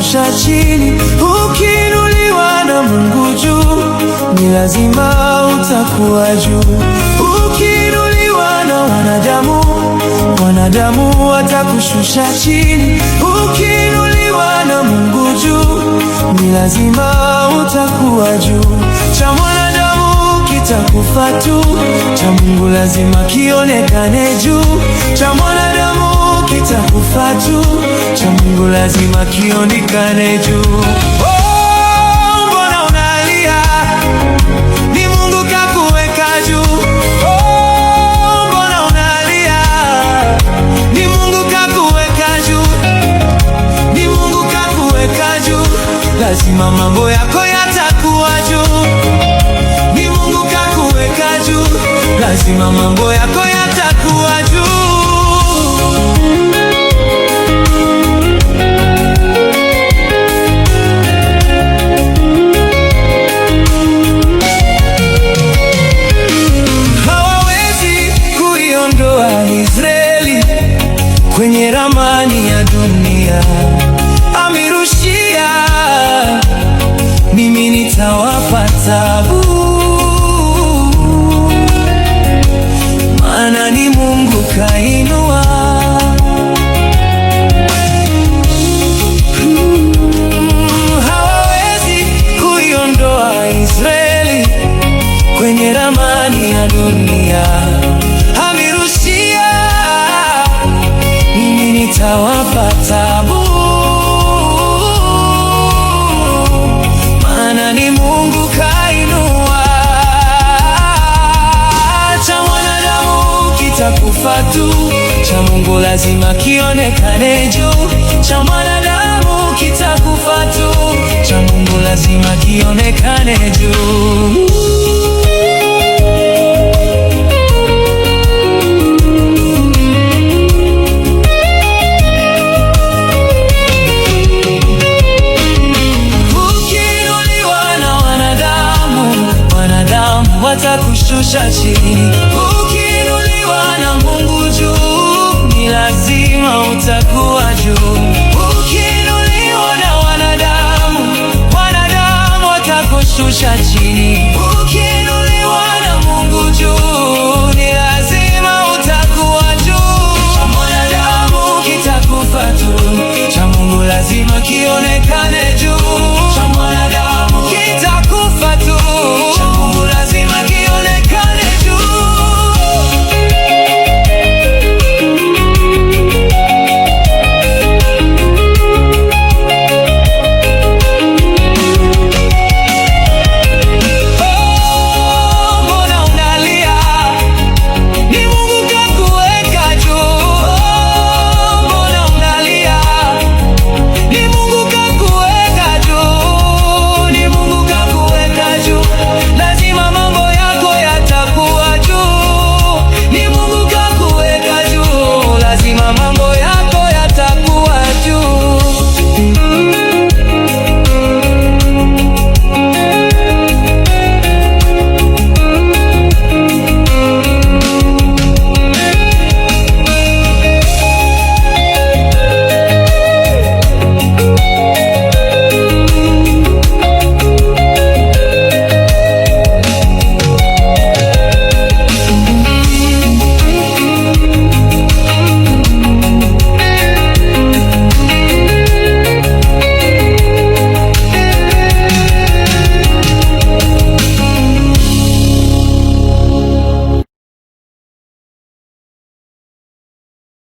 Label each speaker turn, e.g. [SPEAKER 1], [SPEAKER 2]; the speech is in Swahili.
[SPEAKER 1] watakushusha chini. Ukiinuliwa na Mungu juu, ni lazima utakuwa juu. Ukiinuliwa na wanadamu watakushusha chini. Ukiinuliwa na Mungu juu, ni lazima utakuwa juu. Cha mwanadamu kitakufa tu, cha Mungu lazima kionekane juu. Cha mwanadamu kitakufa tu, cha Mungu lazima kionekane juu. Oh, mbona unalia? Ni Mungu kakuweka juu. Oh, mbona unalia? Ni Mungu kakuweka juu. Ni Mungu kakuweka juu. Lazima mambo yako yatakuwa juu. Ni Mungu kakuweka juu. Lazima mambo yako yatakuwa juu. Israeli kwenye ramani ya dunia, amerushia, mimi nitawapa taabu, maana ni Mungu kainua. Hawawezi kuiondoa Israeli kwenye ramani ya dunia, nitawapa taabu, maana ni Mungu kainua. Cha mwanadamu kitakufa tu, cha Mungu lazima kionekane juu. Cha mwanadamu kitakufa tu, cha Mungu lazima kionekane juu. Watakushusha chini. Ukiinuliwa na Mungu juu, ni lazima utakuwa juu. Ukiinuliwa na wanadamu watakushusha chini.